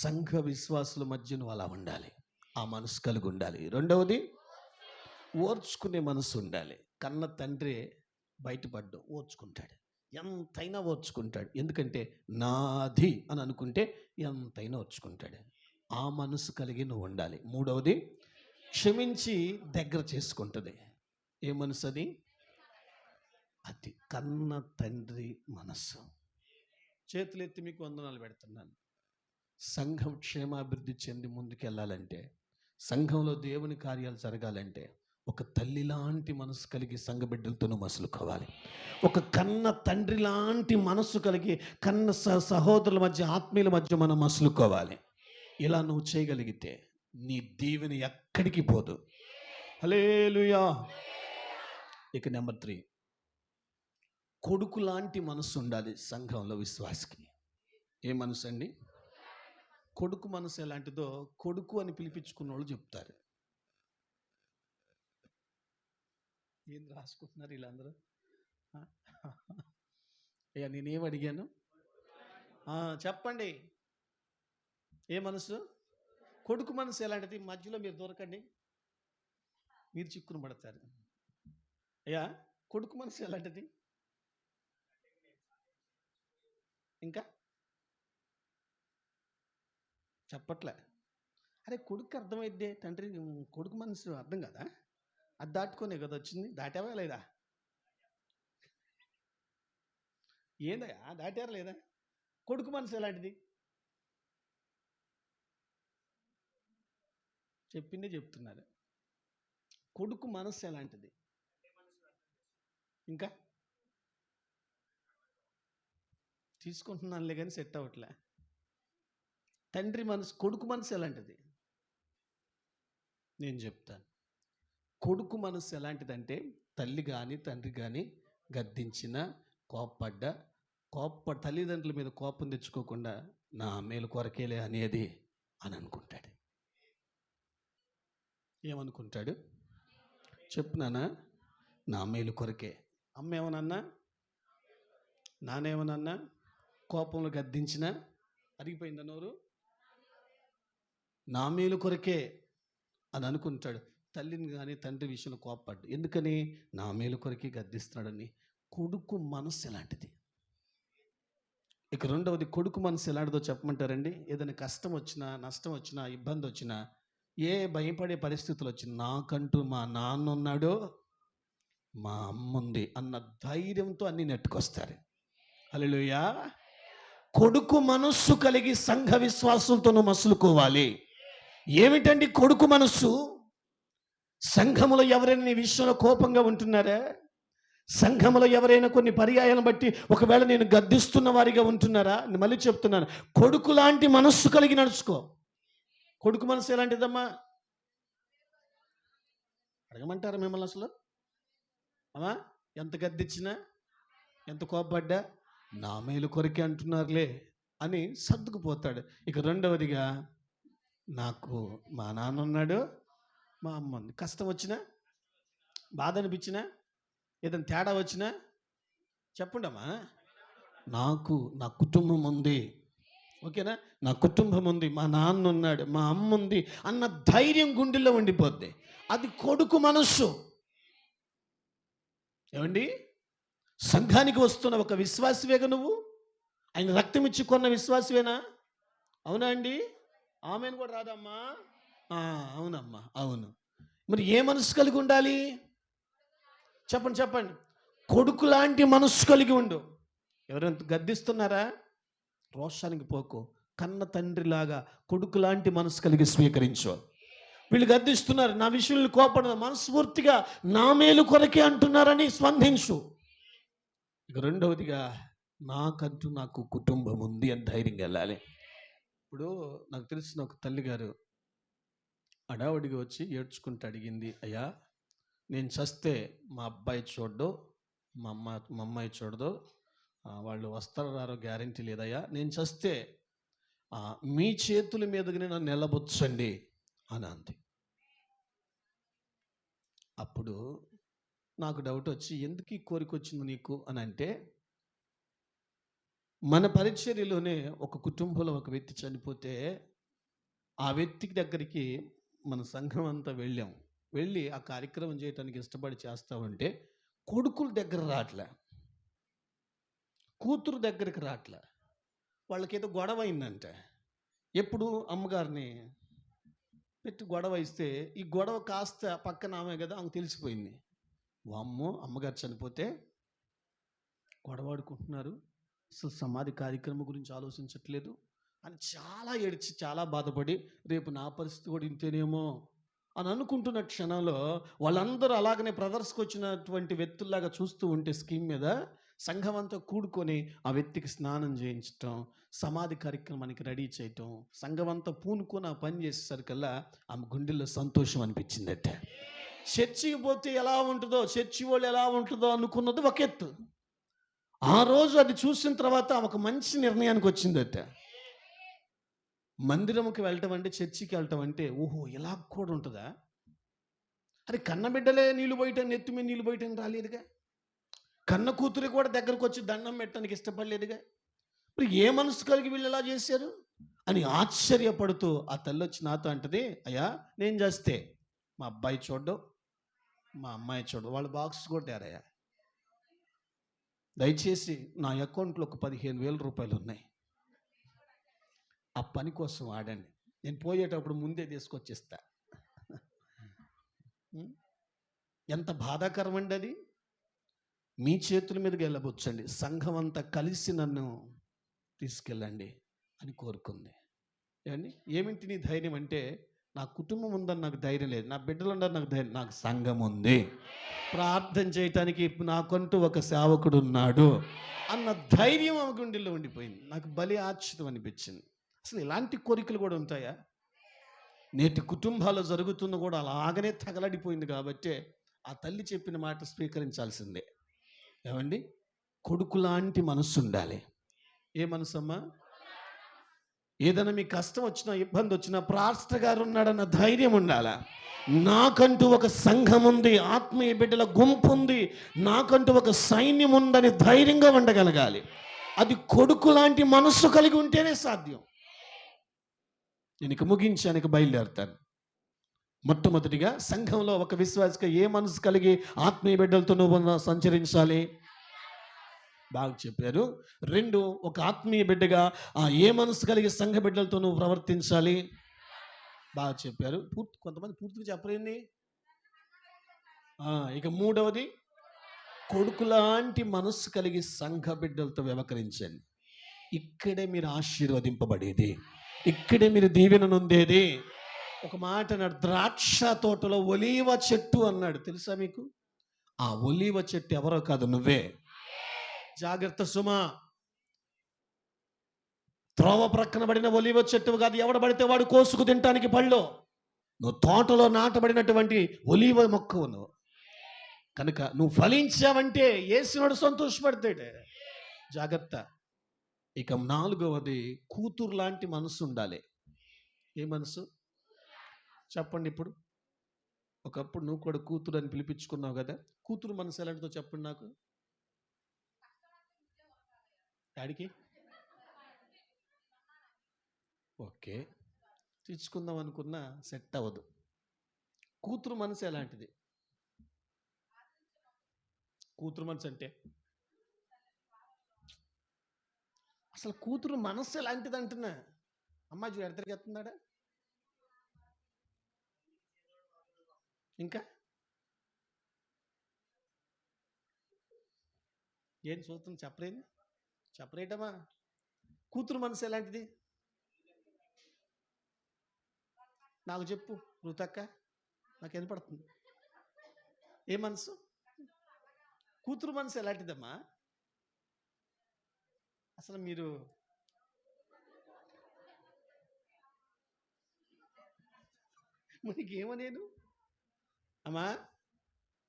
సంఘ విశ్వాసుల మధ్య నువ్వు అలా ఉండాలి, ఆ మనసు కలిగి ఉండాలి. రెండవది, ఓర్చుకునే మనసు ఉండాలి. కన్న తండ్రి బయటపడ్డు ఓర్చుకుంటాడు, ఎంతైనా ఓర్చుకుంటాడు. ఎందుకంటే నాది అని అనుకుంటే ఎంతైనా ఓర్చుకుంటాడు. ఆ మనసు కలిగి నువ్వు ఉండాలి. మూడవది, క్షమించి దగ్గర చేసుకుంటుంది. ఏ మనసు అది? అది కన్న తండ్రి మనస్సు. చేతులెత్తి మీకు వందనాలు పెడుతున్నాను. సంఘం క్షేమాభివృద్ధి చెంది ముందుకెళ్ళాలంటే, సంఘంలో దేవుని కార్యాలు జరగాలంటే, ఒక తల్లి లాంటి మనసు కలిగి సంఘ బిడ్డలతోనూ మసులుకోవాలి. ఒక కన్న తండ్రి లాంటి మనస్సు కలిగి కన్న సహోదరుల మధ్య, ఆత్మీయుల మధ్య మనం మసులుకోవాలి. ఇలా నువ్వు చేయగలిగితే నీ దీవెన ఎక్కడికి పోదు. హల్లెలూయా. ఇక నెంబర్ 3, కొడుకు లాంటి మనసు ఉండాలి సంఘంలో విశ్వాసికి. ఏ మనసు అండి? కొడుకు మనసు ఎలాంటిదో కొడుకు అని పిలిపించుకున్న వాళ్ళు చెప్తారు. ఏం రాసుకుంటున్నారు వీళ్ళందరూ? అయ్యా నేనేం అడిగాను? చెప్పండి, ఏ మనసు? కొడుకు మనసు ఎలాంటిది? మధ్యలో మీరు దొరకండి. మీరు చిక్కును పడతారు. అయ్యా కొడుకు మనసు ఎలాంటిది? ఇంకా చెప్పట్లే. అరే కొడుకు అర్థమైద్దే, తండ్రి కొడుకు మనసు అర్థం కదా, అది దాటుకోనే కదా వచ్చింది. దాటావా లేదా? ఏందయ్యా దాటారా లేదా? కొడుకు మనసు ఎలాంటిది? చెప్పిందే చెప్తున్నారు. కొడుకు మనసు ఎలాంటిది? ఇంకా తీసుకుంటున్నానులే కానీ సెట్ అవ్వట్లే. తండ్రి మనసు, కొడుకు మనసు ఎలాంటిది? నేను చెప్తాను. కొడుకు మనసు ఎలాంటిదంటే, తల్లి కానీ తండ్రి కానీ గద్దించిన, కోప్ప తల్లిదండ్రుల మీద కోపం తెచ్చుకోకుండా నా మేలు కొరకేలే అనేది అని అనుకుంటాడు. ఏమనుకుంటాడు చెప్పునానా? నా మేలు కొరకే. అమ్మ ఏమనన్నా, నానేమనన్నా, కోపంలో గద్దించినా అరిగిపోయిందా నోరు? నా మేలు కొరకే అని అనుకుంటాడు. తల్లిని కానీ తండ్రి విషయంలో కోప్పడ్డు. ఎందుకని? నా మేలు కొరకే గద్దిస్తున్నాడని. కొడుకు మనసు ఎలాంటిది? ఇక రెండవది, కొడుకు మనసు ఎలాంటిదో చెప్పమంటారండి? ఏదైనా కష్టం వచ్చినా, నష్టం వచ్చినా, ఇబ్బంది వచ్చినా, ఏ భయపడే పరిస్థితులు వచ్చినా, నాకంటూ మా నాన్న ఉన్నాడు, మా అమ్మ ఉంది అన్న ధైర్యంతో అన్ని నెట్టుకొస్తారు. హల్లెలూయా. కొడుకు మనస్సు కలిగి సంఘ విశ్వాసంతో మసులుకోవాలి. ఏమిటండి కొడుకు మనస్సు? సంఘములో ఎవరైనా నీ విషయంలో కోపంగా ఉంటున్నారా? సంఘములో ఎవరైనా కొన్ని పర్యాయాలను బట్టి ఒకవేళ నేను గద్దిస్తున్న వారిగా ఉంటున్నారా? మళ్ళీ చెప్తున్నాను, కొడుకు లాంటి మనస్సు కలిగి నడుచుకో. కొడుకు మనసు ఎలాంటిదమ్మా? అడగమంటారా మిమ్మల్ని? అసలు అమ్మా ఎంత గద్దిచ్చినా, ఎంత కోపడ్డా, నా మేలు కొరకే అంటున్నారులే అని సర్దుకుపోతాడు. ఇక రెండవదిగా, నాకు మా నాన్న ఉన్నాడు, మా అమ్మ ఉంది. కష్టం వచ్చినా, బాధ అనిపించినా, ఏదైనా తేడా వచ్చినా చెప్పండమ్మా, నాకు నా కుటుంబం ఉంది. ఓకేనా? నా కుటుంబం ఉంది, మా నాన్న ఉన్నాడు, మా అమ్మ ఉంది అన్న ధైర్యం గుండెల్లో ఉండిపోద్ది. అది కొడుకు మనస్సు. ఏమండి, సంఘానికి వస్తున్న ఒక విశ్వాసివేగా నువ్వు? ఆయన రక్తం ఇచ్చి కొన్న విశ్వాసివేనా? అవునా అండి? ఆమెను కూడా రాదమ్మా? అవునమ్మా, అవును. మరి ఏ మనసు కలిగి ఉండాలి? చెప్పండి. కొడుకు లాంటి మనస్సు కలిగి ఉండు. ఎవరైనా గద్దిస్తున్నారా? రోషానికి పోకు. కన్న తండ్రిలాగా కొడుకు లాంటి మనసు కలిగి స్వీకరించు. వీళ్ళు గద్దిస్తున్నారు, నా విషయంలో కోపడదు, మనస్ఫూర్తిగా నా మేలు కొరకే అంటున్నారని స్పందించు. ఇక రెండవదిగా, నాకంటూ నాకు కుటుంబం ఉంది అని ధైర్యంగా వెళ్ళాలి. ఇప్పుడు నాకు తెలిసిన ఒక తల్లిగారు అడావుడిగా వచ్చి ఏడ్చుకుంటూ అడిగింది, అయ్యా నేను చస్తే మా అబ్బాయి చూడడు, మా అమ్మాయి చూడదు, వాళ్ళు వస్తారో రారో గ్యారంటీ లేదయ్యా, నేను చస్తే మీ చేతుల మీదకి నన్ను నిలబొచ్చండి అని అంది. అప్పుడు నాకు డౌట్ వచ్చి, ఎందుకు ఈ కోరిక వచ్చింది నీకు అని అంటే, మన పరిచర్యలోనే ఒక కుటుంబంలో ఒక వ్యక్తి చనిపోతే ఆ వ్యక్తికి దగ్గరికి మన సంఘం అంతా వెళ్ళి ఆ కార్యక్రమం చేయడానికి ఇష్టపడి చేస్తామంటే కొడుకుల దగ్గర రావట్లే, కూతురు దగ్గరికి రావట్లే. వాళ్ళకేదో గొడవ అయిందంటే, ఎప్పుడు అమ్మగారిని పెట్టి గొడవ ఇస్తే ఈ గొడవ కాస్త పక్కన ఆమె కదా, ఆమెకు తెలిసిపోయింది. వామ్మో, అమ్మగారు చనిపోతే గొడవాడుకుంటున్నారు, అసలు సమాధి కార్యక్రమం గురించి ఆలోచించట్లేదు అని చాలా ఏడ్చి, చాలా బాధపడి, రేపు నా పరిస్థితి కూడా ఇంతేనేమో అని అనుకుంటున్న క్షణంలో వాళ్ళందరూ అలాగనే ప్రదర్శనకు వచ్చినటువంటి వ్యక్తుల్లాగా చూస్తూ ఉంటే స్కీమ్ మీద సంఘం అంతా కూడుకొని ఆ వ్యక్తికి స్నానం చేయించటం, సమాధి కార్యక్రమానికి రెడీ చేయటం, సంఘం అంతా పూనుకొని ఆ పని చేసేసరికల్లా ఆమె గుండెల్లో సంతోషం అనిపించిందట. చర్చికి పోతే ఎలా ఉంటుందో, చర్చి వాళ్ళు ఎలా ఉంటుందో అనుకున్నది ఒక ఎత్తు. ఆ రోజు అది చూసిన తర్వాత ఆమెకు మంచి నిర్ణయానికి వచ్చిందట. మందిరంకి వెళ్ళటం అంటే, చర్చికి వెళ్ళటం అంటే, ఓహో ఇలా కూడా ఉంటుందా? అరే కన్నబిడ్డలే నీళ్ళు పోయటం, నెత్తి మీద నీళ్ళు పోయటం రాలేదుగా, కన్న కూతురు కూడా దగ్గరకు వచ్చి దండం పెట్టడానికి ఇష్టపడలేదుగా, మరి ఏ మనసు కలిగి వీళ్ళు ఎలా చేశారు అని ఆశ్చర్యపడుతూ ఆ తల్లి వచ్చి నాతో అంటది, అయ్యా నేను చేస్తే మా అబ్బాయి చూడడం, మా అమ్మాయి చూడు, వాళ్ళ బాక్స్ కొట్టారయ్యా. దయచేసి నా అకౌంట్లో ఒక 15,000 రూపాయలు ఉన్నాయి, ఆ పని కోసం వాడండి, నేను పోయేటప్పుడు ముందే తీసుకొచ్చిస్తా. ఎంత బాధాకరం అండి అది. మీ చేతుల మీదకి వెళ్ళబుచ్చండి, సంఘం అంతా కలిసి నన్ను తీసుకెళ్ళండి అని కోరుకుంది. ఏమండి, ఏమిటి నీ ధైర్యం అంటే, నా కుటుంబం ఉందని నాకు ధైర్యం లేదు, నా బిడ్డలు ఉన్నారు నాకు ధైర్యం, నాకు సంఘం ఉంది, ప్రార్థన చేయటానికి నాకంటూ ఒక సేవకుడు ఉన్నాడు అన్న ధైర్యం ఆమె గుండెల్లో ఉండిపోయింది. నాకు బలి ఆశ్చితం అనిపించింది. అసలు ఇలాంటి కోరికలు కూడా ఉంటాయా? నేటి కుటుంబాల్లో జరుగుతున్న కూడా అలాగనే తగలడిపోయింది. కాబట్టి ఆ తల్లి చెప్పిన మాట స్వీకరించాల్సిందే. ఏమండి, కొడుకు లాంటి మనస్సు ఉండాలి. ఏ మనసు అమ్మా? ఏదైనా మీకు కష్టం వచ్చినా, ఇబ్బంది వచ్చినా, పాస్టర్ గారు ఉన్నాడన్న ధైర్యం ఉండాలా. నాకంటూ ఒక సంఘం ఉంది, ఆత్మీయ బిడ్డల గుంపు ఉంది, నాకంటూ ఒక సైన్యం ఉందని ధైర్యంగా ఉండగలగాలి. అది కొడుకు లాంటి మనస్సు కలిగి ఉంటేనే సాధ్యం. నేను ఇక ముగించానికి బయలుదేరుతాను. మొట్టమొదటిగా సంఘంలో ఒక విశ్వాసిగా ఏ మనసు కలిగి ఆత్మీయ బిడ్డలతో నువ్వు సంచరించాలి? బాగా చెప్పారు. 2, ఒక ఆత్మీయ బిడ్డగా ఏ మనసు కలిగి సంఘ బిడ్డలతో నువ్వు ప్రవర్తించాలి? బాగా చెప్పారు. కొంతమంది పూర్తిగా చెప్పలేండి. ఇక 3వది, కొడుకు లాంటి మనస్సు కలిగి సంఘ బిడ్డలతో వ్యవహరించండి. ఇక్కడే మీరు ఆశీర్వదింపబడేది, ఇక్కడే మీరు దీవెన నొందేది. ఒక మాట అన్నాడు, ద్రాక్ష తోటలో ఒలీవ చెట్టు అన్నాడు. తెలుసా మీకు? ఆ ఒలీవ చెట్టు ఎవరో కాదు, నువ్వే. జాగ్రత్త సుమా. త్రోవ ప్రక్కన పడిన ఒలీవ చెట్టు కాదు, ఎవడ పడితే వాడు కోసుకు తినటానికి పళ్ళు. నువ్వు తోటలో నాటబడినటువంటి ఒలీవ మొక్కవు నువ్వు. కనుక నువ్వు ఫలించావంటే యేసునాడు సంతోషపడతాడు. జాగ్రత్త. ఇక 4వది, కూతురు లాంటి మనసు ఉండాలి. ఏ మనసు చెప్పండి? ఇప్పుడు ఒకప్పుడు నువ్వు కూడా కూతురు అని పిలిపించుకున్నావు కదా, కూతురు మనసు ఎలాంటిదో చెప్పండి నాకు. డాడీకి ఓకే, తెచ్చుకుందాం అనుకున్నా సెట్ అవ్వదు. కూతురు మనసు ఎలాంటిది? కూతురు మనసు అంటే అసలు కూతురు మనసు ఎలాంటిది అంటున్నా. అమ్మాయి చూడు ఎడతరికి ఎత్తున్నాడా? ఇంకా ఏం చూస్తుంది? చెప్పరేటమ్మా. కూతురు మనసు ఎలాంటిది నాకు చెప్పు రుతక్క, నాకు వినపడుతుంది. ఏ మనసు? కూతురు మనసు ఎలాంటిదమ్మా? అసలు మీరు మనకేమో నేను అమ్మా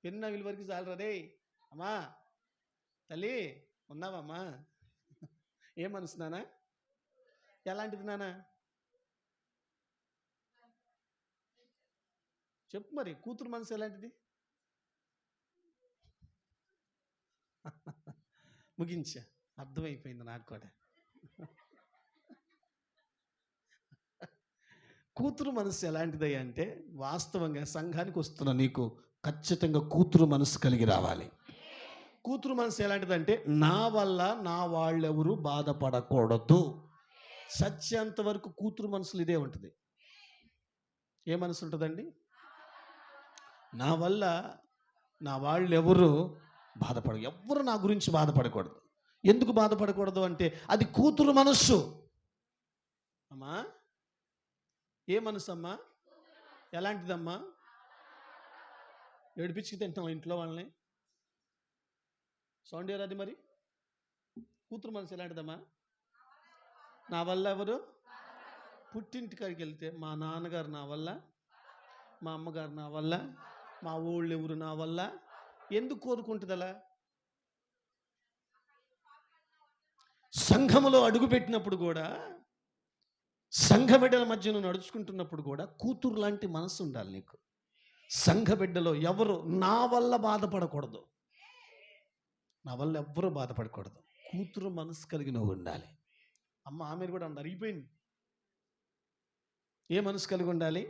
పెన్న విలువరికి చాలరా రే. అమ్మా తల్లి ఉన్నావమ్మా? ఏ మనసు నానా? ఎలాంటిది నానా? చెప్పు మరి, కూతురు మనసు ఎలాంటిది? ముగించా, అర్థమైపోయింది నాకు కూడా. కూతురు మనసు ఎలాంటిది అంటే, వాస్తవంగా సంఘానికి వస్తున్న నీకు ఖచ్చితంగా కూతురు మనసు కలిగి రావాలి. కూతురు మనసు ఎలాంటిదంటే, నా వల్ల నా వాళ్ళెవరు బాధపడకూడదు. సత్యంత వరకు కూతురు మనసులు ఇదే ఉంటుంది. ఏ మనసు ఉంటుందండి? నా వల్ల నా వాళ్ళెవరు ఎవ్వరు నా గురించి బాధపడకూడదు. ఎందుకు బాధపడకూడదు అంటే, అది కూతురు మనస్సు. అమ్మా ఏ మనసు అమ్మా? ఎలాంటిదమ్మా? ఏడిపించి తింటాం ఇంట్లో వాళ్ళని. సౌండ్ అది మరి. కూతురు మనసు ఎలాంటిదమ్మా? నా వల్ల ఎవరు? పుట్టింటికాడికి వెళ్తే మా నాన్నగారు నా వల్ల, మా అమ్మగారు నా వల్ల, మా ఊళ్ళు ఎవరు నా వల్ల. ఎందుకు కోరుకుంటుంది అలా? సంఘములో అడుగుపెట్టినప్పుడు కూడా, సంఘ బిడ్డల మధ్య నువ్వు నడుచుకుంటున్నప్పుడు కూడా కూతురు లాంటి మనసు ఉండాలి నీకు. సంఘ బిడ్డలో ఎవరు నా వల్ల బాధపడకూడదు, నా వల్ల ఎవ్వరూ బాధపడకూడదు. కూతురు మనసు కలిగి నువ్వు ఉండాలి. అమ్మ ఆమె కూడా అరిగిపోయింది. ఏ మనసు కలిగి ఉండాలి?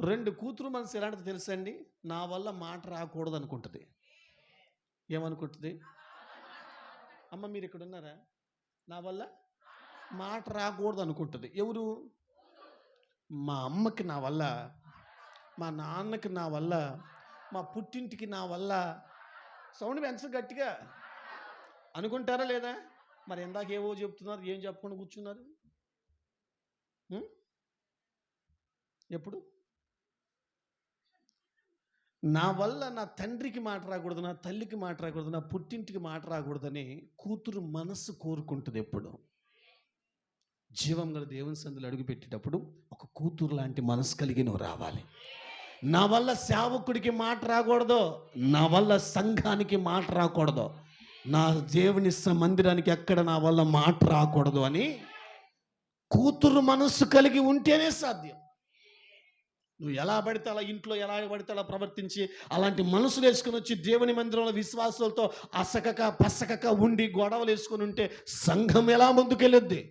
రెండు కూతురు మనసు ఎలాంటిది తెలుసండి? నా వల్ల మాట రాకూడదు అనుకుంటుంది. ఏమనుకుంటుంది? అమ్మ మీరు ఇక్కడ ఉన్నారా? నా వల్ల మాట రాకూడదు అనుకుంటుంది. ఎవరు? మా అమ్మకి నా వల్ల, మా నాన్నకి నా వల్ల, మా పుట్టింటికి నా వల్ల. సౌండ్ పెంచ గట్టిగా అనుకుంటారా లేదా? మరి ఇందాక ఏవో చెప్తున్నారు, ఏం చెప్పకుండా కూర్చున్నారు? ఎప్పుడు? నా వల్ల నా తండ్రికి మాట రాకూడదు, నా తల్లికి మాట రాకూడదు, నా పుట్టింటికి మాట రాకూడదని కూతురు మనస్సు కోరుకుంటుంది. ఎప్పుడు? జీవం గల దేవుని సందులో అడుగుపెట్టేటప్పుడు ఒక కూతురు లాంటి మనసు కలిగి నువ్వు రావాలి. నా వల్ల సేవకుడికి మాట రాకూడదు, నా వల్ల సంఘానికి మాట రాకూడదు, నా దేవుని మందిరానికి ఎక్కడ నా వల్ల మాట రాకూడదు అని కూతురు మనస్సు కలిగి ఉంటేనే సాధ్యం. నువ్వు ఎలా పడితే అలా, ఇంట్లో ఎలా పడితే అలా ప్రవర్తించి అలాంటి మనసులు వేసుకుని వచ్చి దేవుని మందిరంలో విశ్వాసాలతో అసకక పసకక ఉండి గొడవలు వేసుకుని ఉంటే సంఘం ఎలా ముందుకెళ్ళొద్ది?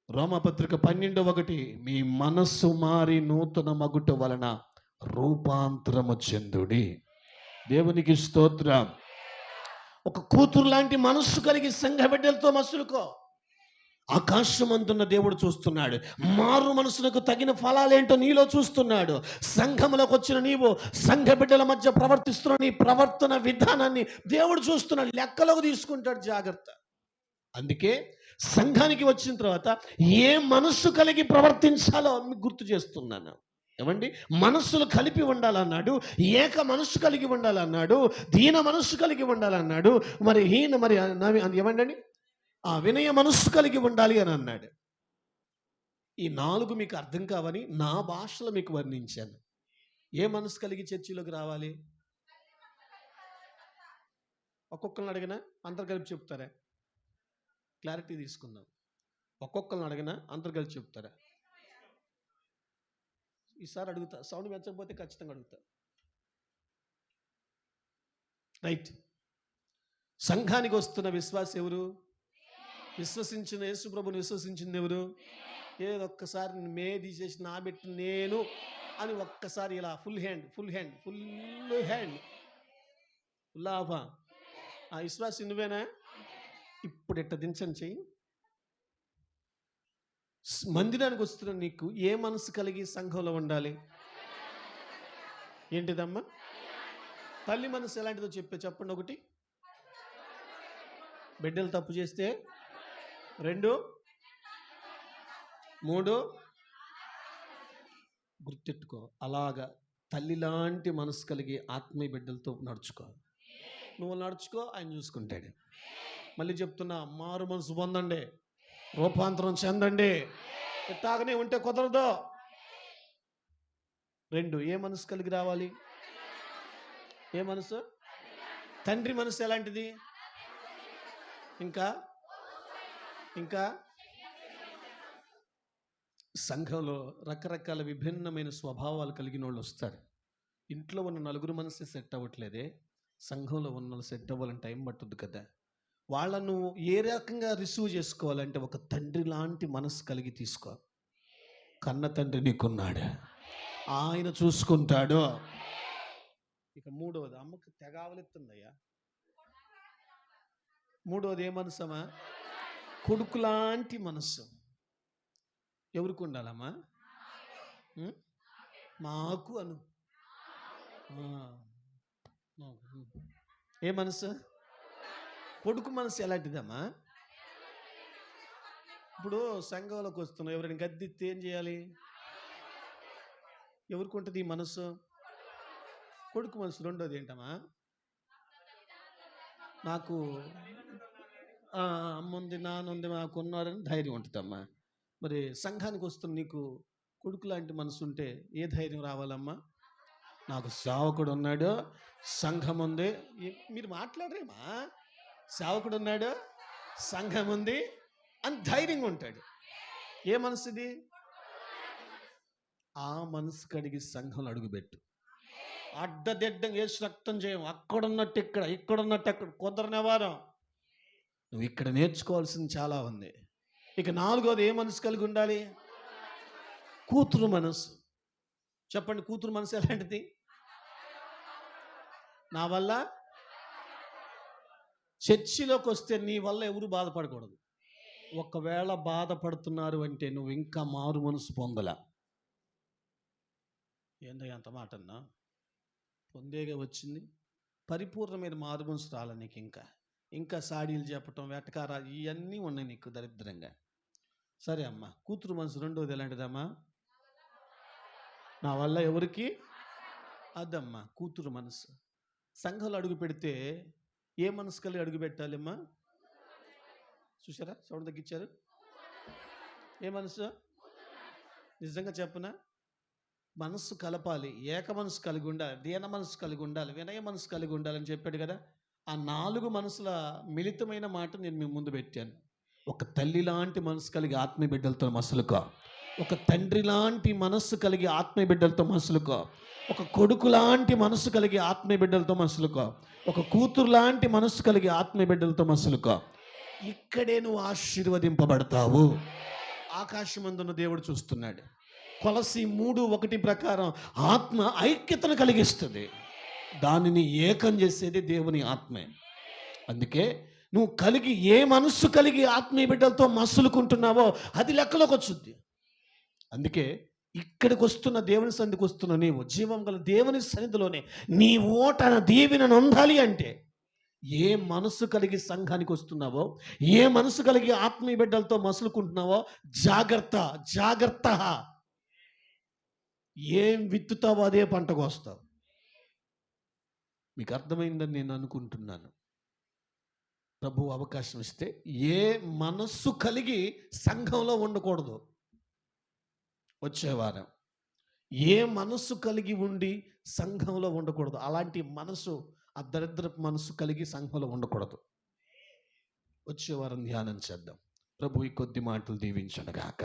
రోమపత్రిక 12:1, మీ మనస్సు మారి నూతన మగుట వలన రూపాంతరము చెందుడి. దేవునికి స్తోత్రం. ఒక కూతురు లాంటి మనస్సు కలిగి సంఘ బిడ్డలతో మసులుకో. ఆకాశమందున్న దేవుడు చూస్తున్నాడు. మారు మనసులకు తగిన ఫలాలేంటో నీలో చూస్తున్నాడు. సంఘములకు వచ్చిన నీవు సంఘ బిడ్డల మధ్య ప్రవర్తిస్తున్న నీ ప్రవర్తన విధానాన్ని దేవుడు చూస్తున్నాడు, లెక్కలోకి తీసుకుంటాడు. జాగ్రత్త. అందుకే సంఘానికి వచ్చిన తర్వాత ఏ మనస్సు కలిగి ప్రవర్తించాలో మీకు గుర్తు చేస్తున్నాను. ఏమండి? మనస్సులు కలిపి ఉండాలన్నాడు, ఏక మనస్సు కలిగి ఉండాలన్నాడు, దీన మనస్సు కలిగి ఉండాలన్నాడు, మరి ఏమండి వినయ మనస్సు కలిగి ఉండాలి అని అన్నాడు. ఈ 4 మీకు అర్థం కావని నా భాషలో మీకు వర్ణించాను. ఏ మనస్సు కలిగి చర్చిలోకి రావాలి? ఒక్కొక్కరిని అడిగినా అందరు కలిపి చెప్తారా? క్లారిటీ తీసుకుందాం. ఒక్కొక్కరిని అడిగినా అందరు కలిసి చెప్తారా? ఈసారి అడుగుతా, సౌండ్ పెంచకపోతే ఖచ్చితంగా అడుగుతా. రైట్. సంఘానికి వస్తున్న విశ్వాసం ఎవరు? విశ్వసించిన యేసు ప్రభుని విశ్వసించింది ఎవరు? ఏదొక్కసారి మే తీసేసి నా పెట్టి నేను అని ఒక్కసారి ఇలా ఫుల్ హ్యాండ్ లాభా ఆ విశ్వాసం నువ్వేనా? ఇప్పుడు ఇట్ట దించని చెయ్యి. మందిరానికి వస్తున్న నీకు ఏ మనసు కలిగి సంఘంలో ఉండాలి? ఏంటిదమ్మా? తల్లి మనసు ఎలాంటిదో చెప్పండి. 1, బిడ్డలు తప్పు చేస్తే. 2, 3 గుర్తెట్టుకో. అలాగా తల్లి లాంటి మనసు కలిగి ఆత్మీయ బిడ్డలతో నడుచుకో. నువ్వు నడుచుకో, ఆయన చూసుకుంటాడు. మళ్ళీ చెప్తున్నా, మారు మనసు పొందండి, రూపాంతరం చెందండి. ఇట్టాగనే ఉంటే కుదరదు. 2, ఏ మనసు కలిగి రావాలి? ఏ మనసు? తండ్రి మనసు ఎలాంటిది? ఇంకా సంఘంలో రకరకాల విభిన్నమైన స్వభావాలు కలిగిన వాళ్ళు వస్తారు. ఇంట్లో ఉన్న 4 మనసు సెట్ అవ్వట్లేదే, సంఘంలో ఉన్న వాళ్ళు సెట్ అవ్వాలని టైం పట్టుద్ది కదా. వాళ్ళను ఏ రకంగా రిసీవ్ చేసుకోవాలంటే ఒక తండ్రి లాంటి మనసు కలిగి తీసుకో. కన్న తండ్రి నీకున్నాడు, ఆయన చూసుకుంటాడు. ఇక 3వది, అమ్మకు తెగావలెత్తుందయ్యా. 3వది ఏ మనసమ్మా? కొడుకు లాంటి మనస్సు. ఎవరికి ఉండాలమ్మా? మాకు అను. ఏ మనసు? కొడుకు మనసు ఎలాంటిదమ్మా? ఇప్పుడు సంఘంలోకి వస్తున్నావు, ఎవరైనా గద్దిస్తే ఏం చేయాలి? ఎవరికి ఉంటుంది ఈ మనసు? కొడుకు మనసు. 2వది ఏంటమ్మా? నాకు అమ్ముంది, నానుంది, నాకు ఉన్నారని ధైర్యం ఉంటుందమ్మా. మరి సంఘానికి వస్తున్న నీకు కొడుకు లాంటి మనసు ఉంటే ఏ ధైర్యం రావాలమ్మా? నాకు సేవకుడు ఉన్నాడు, సంఘం ఉంది. మీరు మాట్లాడరేమా? సేవకుడు ఉన్నాడు, సంఘం ఉంది అని ధైర్యంగా ఉంటాడు. ఏ మనసు ఇది? ఆ మనసు కడిగి సంఘంలో అడుగుపెట్టు. అడ్డదిడ్డంగా వేసి రక్తం చేయం. అక్కడున్నట్టు ఇక్కడ, ఇక్కడున్నట్టు అక్కడ కుదరనివారం. నువ్వు ఇక్కడ నేర్చుకోవాల్సింది చాలా ఉంది. ఇక 4వది ఏ మనసు కలిగి ఉండాలి? కూతురు మనసు. చెప్పండి, కూతురు మనసు ఎలాంటిది? నా వల్ల చర్చిలోకి వస్తే నీ వల్ల ఎవరు బాధపడకూడదు. ఒకవేళ బాధపడుతున్నారు అంటే నువ్వు ఇంకా మారు మనసు పొందలా. ఏందో అంత మాట అన్నా? పొందేగా వచ్చింది. పరిపూర్ణమైన మారు మనసు రాల నీకు. ఇంకా సాడీలు చెప్పటం, వెటకారా ఇవన్నీ ఉన్నాయి నీకు దరిద్రంగా. సరే అమ్మా, కూతురు మనసు రెండోది ఎలాంటిదమ్మా? నా వల్ల ఎవరికి అదమ్మా కూతురు మనసు. సంఘంలో అడుగు పెడితే ఏ మనసు కలిగి అడుగు పెట్టాలమ్మా? చూసారా, సౌండ్ తగ్గించారు. ఏ మనసు? నిజంగా చెప్పనా, మనస్సు కలపాలి, ఏక మనసు కలిగి ఉండాలి, దీన మనసు కలిగి ఉండాలి, వినయ మనసు కలిగి ఉండాలని చెప్పాడు కదా. ఆ 4 మనసుల మిళితమైన మాట నేను మీ ముందు పెట్టాను. ఒక తల్లి లాంటి మనసు కలిగి ఆత్మీయ బిడ్డలతో మసలుకో. ఒక తండ్రి లాంటి మనస్సు కలిగి ఆత్మీయ బిడ్డలతో మసలుకో. ఒక కొడుకు లాంటి మనస్సు కలిగి ఆత్మీయ బిడ్డలతో మసలుకో. ఒక కూతురు లాంటి మనస్సు కలిగి ఆత్మీయ బిడ్డలతో మసలుకో. ఇక్కడే నువ్వు ఆశీర్వదింపబడతావు. ఆకాశమందున్న దేవుడు చూస్తున్నాడు. కొలసి 3:1 ప్రకారం ఆత్మ ఐక్యతను కలిగిస్తుంది. దానిని ఏకం చేసేది దేవుని ఆత్మే. అందుకే నువ్వు కలిగి ఏ మనస్సు కలిగి ఆత్మీయ బిడ్డలతో మసులుకుంటున్నావో అది లెక్కలోకి వచ్చుద్ది. అందుకే ఇక్కడికి వస్తున్న దేవుని సన్నిధికి వస్తున్న నీవు జీవం గల దేవుని సన్నిధిలోనే నీ ఓటన దీవెనను అందాలి అంటే ఏ మనసు కలిగి సంఘానికి వస్తున్నావో, ఏ మనసు కలిగి ఆత్మీయ బిడ్డలతో మసులుకుంటున్నావో జాగ్రత్త, జాగ్రత్త. ఏం విత్తుతావో అదే పంట కోస్తావు. మీకు అర్థమైందని నేను అనుకుంటున్నాను. ప్రభు అవకాశం ఇస్తే ఏ మనస్సు కలిగి సంఘంలో ఉండకూడదు. వచ్చే వారం ఏ మనస్సు కలిగి ఉండి సంఘంలో ఉండకూడదు. అలాంటి మనసు, ఆ దరిద్రపు మనసు కలిగి సంఘంలో ఉండకూడదు. వచ్చే వారం ధ్యానం చేద్దాం. ప్రభు ఈ కొద్ది మాటలు దీవించను గాక.